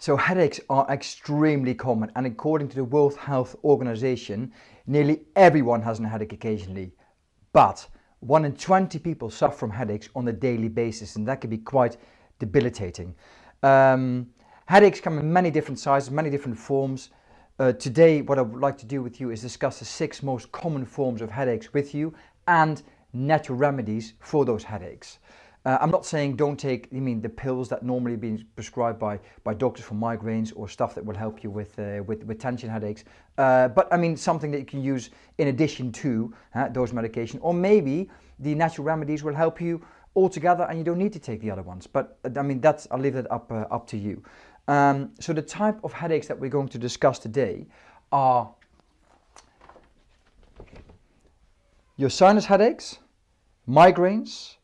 So headaches are extremely common, and according to the World Health Organization, nearly everyone has a headache occasionally. But 1 in 20 people suffer from headaches on a daily basis, and that can be quite debilitating. Headaches come in many different sizes, many different forms. Today, what I would like to do with you is discuss the 6 most common forms of headaches with you and natural remedies for those headaches. I'm not saying don't take the pills that normally being prescribed by doctors for migraines or stuff that will help you with tension headaches, but I mean something that you can use in addition to those medications, or maybe the natural remedies will help you altogether and you don't need to take the other ones. But I mean I'll leave that up to you. So the type of headaches that we're going to discuss today are your sinus headaches, migraines,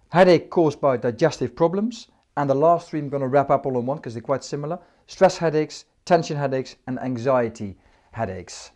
headache caused by digestive problems, and the last 3 I'm going to wrap up all in one because they're quite similar: stress headaches, tension headaches, and anxiety headaches.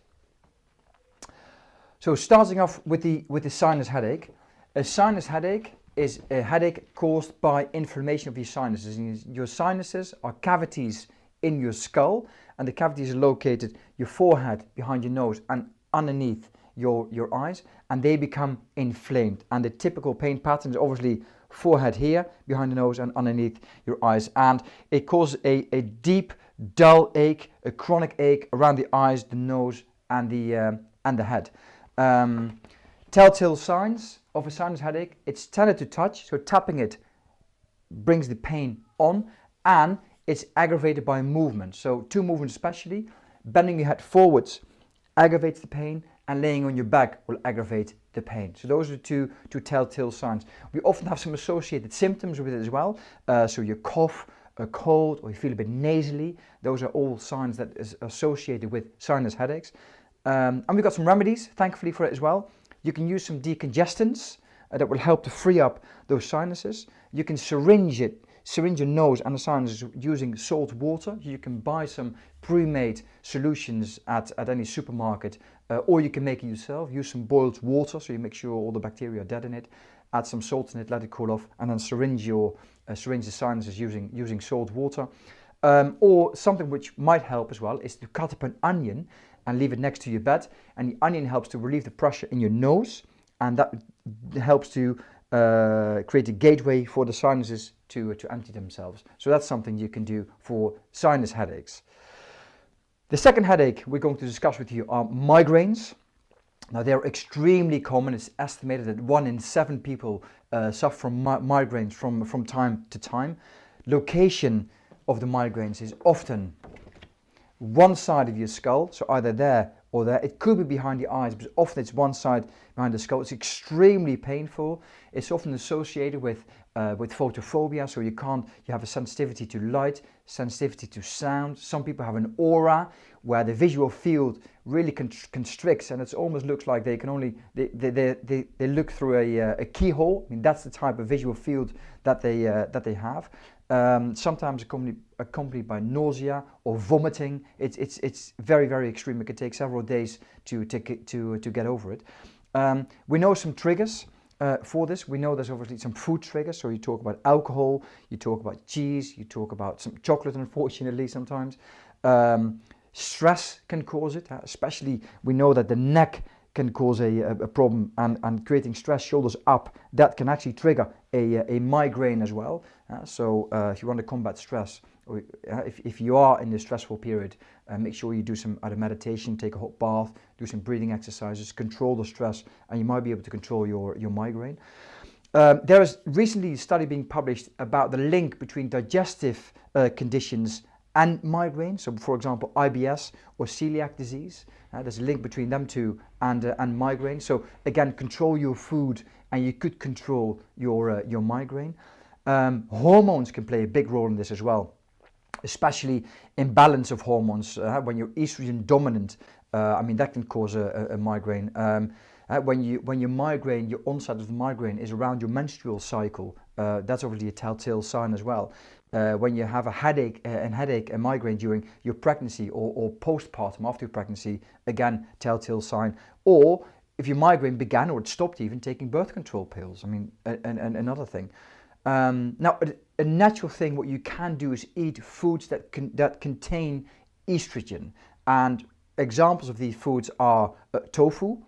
So starting off with the sinus headache. A sinus headache is a headache caused by inflammation of your sinuses. And your sinuses are cavities in your skull, and the cavities are located your forehead, behind your nose, and underneath your eyes, and they become inflamed. And the typical pain pattern is obviously forehead here, behind the nose, and underneath your eyes. And it causes a deep, dull ache, a chronic ache around the eyes, the nose, and the head. Telltale signs of a sinus headache: it's tended to touch, so tapping it brings the pain on, and it's aggravated by movement. So 2 movements especially: bending your head forwards aggravates the pain, and laying on your back will aggravate the pain. So those are the two telltale signs. We often have some associated symptoms with it as well. So you cough, a cold, or you feel a bit nasally. Those are all signs that is associated with sinus headaches. And we've got some remedies, thankfully, for it as well. You can use some decongestants that will help to free up those sinuses. You can syringe your nose and the sinuses using salt water. You can buy some pre-made solutions at any supermarket, or you can make it yourself. Use some boiled water so you make sure all the bacteria are dead in it. Add some salt in it, let it cool off, and then syringe the sinuses using salt water. Or something which might help as well is to cut up an onion and leave it next to your bed, and the onion helps to relieve the pressure in your nose, and that helps to create a gateway for the sinuses to empty themselves. So that's something you can do for sinus headaches. The second headache we're going to discuss with you are migraines. Now they're extremely common. It's estimated that 1 in 7 people suffer from migraines from time to time. Location of the migraines is often one side of your skull, so either there or there. It could be behind the eyes, but often it's one side behind the skull. It's extremely painful. It's often associated with photophobia, so you have a sensitivity to light, sensitivity to sound. Some people have an aura where the visual field really constricts, and it almost looks like they look through a keyhole. I mean, that's the type of visual field that they have. Sometimes accompanied by nausea or vomiting. It's very, very extreme. It can take several days to get over it. We know some triggers for this. We know there's obviously some food triggers. So you talk about alcohol, you talk about cheese, you talk about some chocolate, unfortunately, sometimes. Stress can cause it, especially we know that the neck can cause a problem, and creating stress, shoulders up, that can actually trigger a migraine as well. So if you want to combat stress, or if you are in a stressful period, make sure you do some either meditation, take a hot bath, do some breathing exercises, control the stress, and you might be able to control your migraine. There is recently a study being published about the link between digestive conditions and migraine. So for example, IBS or celiac disease. There's a link between them two and migraine. So again, control your food and you could control your migraine. Hormones can play a big role in this as well, especially imbalance of hormones. When you're estrogen dominant, that can cause a migraine. When you migraine, your onset of the migraine is around your menstrual cycle. That's obviously a telltale sign as well. When you have a headache, a migraine during your pregnancy or postpartum after your pregnancy, again, telltale sign. Or if your migraine began or it stopped even taking birth control pills, and another thing. Now, a natural thing, what you can do is eat foods that contain estrogen. And examples of these foods are tofu,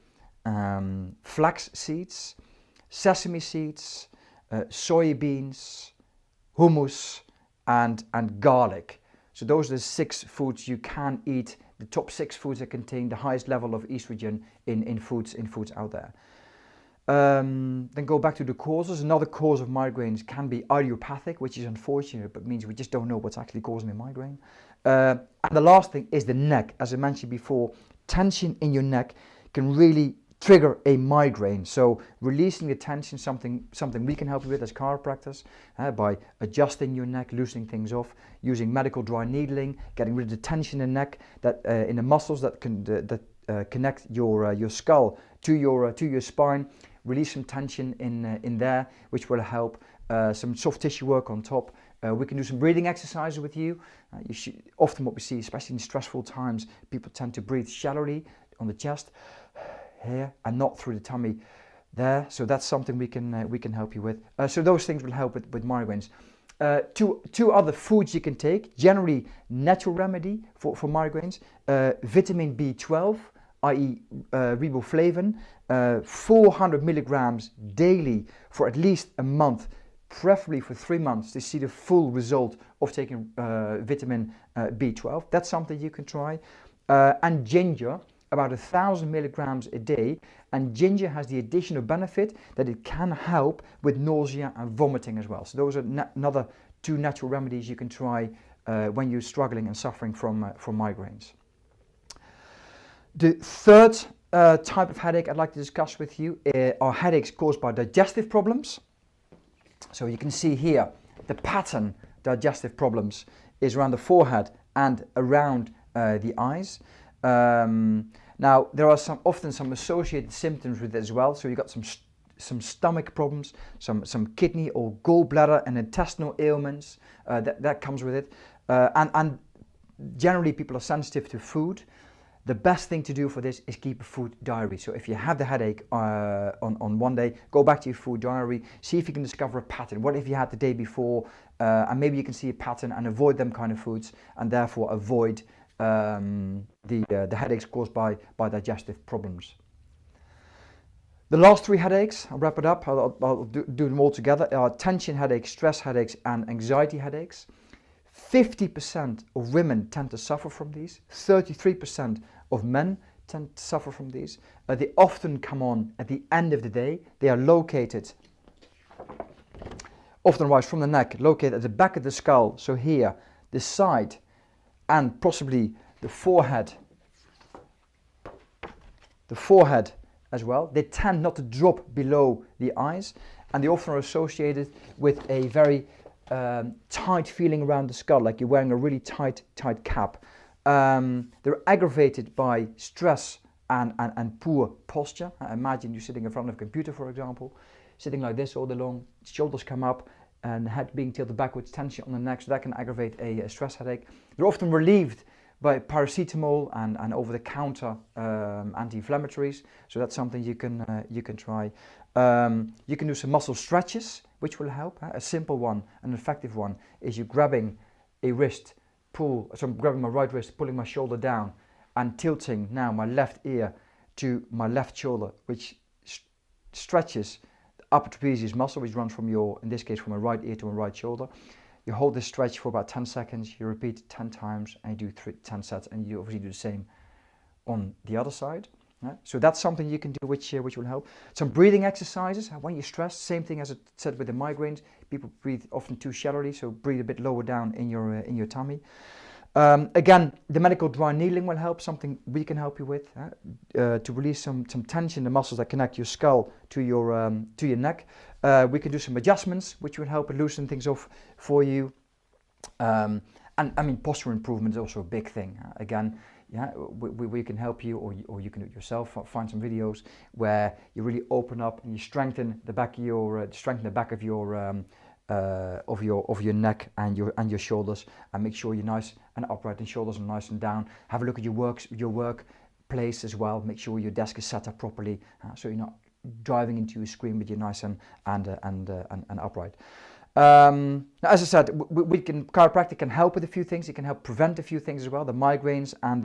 flax seeds, sesame seeds, soybeans, hummus, and garlic. So those are the 6 foods you can eat, the top 6 foods that contain the highest level of estrogen in foods out there. Then go back to the causes. Another cause of migraines can be idiopathic, which is unfortunate, but means we just don't know what's actually causing a migraine. And the last thing is the neck. As I mentioned before, tension in your neck can really trigger a migraine. So releasing the tension, something we can help you with as chiropractors, by adjusting your neck, loosening things off, using medical dry needling, getting rid of the tension in the neck, that in the muscles that connect your skull to your spine. Release some tension in there, which will help. Some soft tissue work on top. We can do some breathing exercises with you. Often what we see, especially in stressful times, people tend to breathe shallowly on the chest, here, and not through the tummy there. So that's something we can help you with. So those things will help with migraines. Two other foods you can take, generally natural remedy for migraines. Vitamin B12, i.e. riboflavin, 400 milligrams daily for at least a month, preferably for 3 months, to see the full result of taking vitamin B12. That's something you can try. And ginger, about 1,000 milligrams a day. And ginger has the additional benefit that it can help with nausea and vomiting as well. So those are another 2 natural remedies you can try when you're struggling and suffering from migraines. The third type of headache I'd like to discuss with you are headaches caused by digestive problems. So you can see here the pattern digestive problems is around the forehead and around the eyes. Now there are often some associated symptoms with it as well. So you've got some stomach problems, some kidney or gallbladder and intestinal ailments that comes with it. And generally people are sensitive to food. The best thing to do for this is keep a food diary. So if you have the headache on one day, go back to your food diary, see if you can discover a pattern. What if you had the day before, and maybe you can see a pattern and avoid them kind of foods, and therefore avoid the headaches caused by digestive problems. The last 3 headaches, I'll wrap it up, I'll do them all together, are tension headaches, stress headaches, and anxiety headaches. 50% of women tend to suffer from these. 33% of men tend to suffer from these. They often come on at the end of the day. They are located, often arise from the neck, located at the back of the skull. So here, the side, and possibly the forehead as well. They tend not to drop below the eyes, and they often are associated with a very tight feeling around the skull, like you're wearing a really tight cap. They're aggravated by stress and poor posture. Imagine you're sitting in front of a computer, for example, sitting like this all day long, shoulders come up and head being tilted backwards, tension on the neck, so that can aggravate a stress headache. They're often relieved by paracetamol and over-the-counter anti-inflammatories, so that's something you can try. You can do some muscle stretches, which will help. A simple one, an effective one, is you grabbing a wrist, so I'm grabbing my right wrist, pulling my shoulder down, and tilting now my left ear to my left shoulder, which stretches the upper trapezius muscle, which runs from in this case, from my right ear to my right shoulder. You hold this stretch for about 10 seconds, you repeat it 10 times, and you do 10 sets, and you obviously do the same on the other side. Right? So that's something you can do which will help. Some breathing exercises. When you're stressed, same thing as I said with the migraines. People breathe often too shallowly, so breathe a bit lower down in your tummy. Again, the medical dry needling will help, something we can help you with, to release some tension in the muscles that connect your skull to your neck. We can do some adjustments, which will help loosen things off for you. And I mean, posture improvement is also a big thing. Again, yeah, we can help you, or you can do it yourself. Find some videos where you really open up and you strengthen the back of your your neck and your shoulders, and make sure you're nice and upright and shoulders are nice and down. Have a look at your work place as well. Make sure your desk is set up properly, so you're not driving into your screen, but you're nice and upright. As I said, chiropractic can help with a few things. It can help prevent a few things as well. The migraines and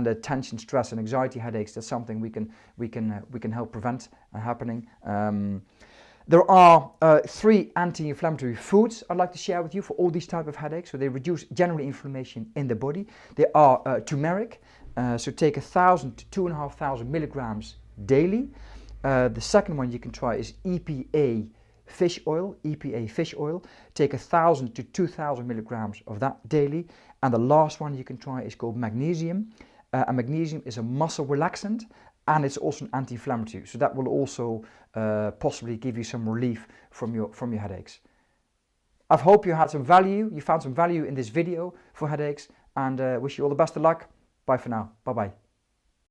the tension, stress, and anxiety headaches. That's something we can help prevent happening. There are 3 anti-inflammatory foods I'd like to share with you for all these type of headaches. So they reduce general inflammation in the body. They are turmeric. So take 1,000 to 2,500 milligrams daily. The second one you can try is EPA fish oil. EPA fish oil. Take 1,000 to 2,000 milligrams of that daily. And the last one you can try is called magnesium. And magnesium is a muscle relaxant, and it's also an anti-inflammatory. So that will also possibly give you some relief from your headaches. I hope you found some value in this video for headaches, and wish you all the best of luck. Bye for now. Bye bye.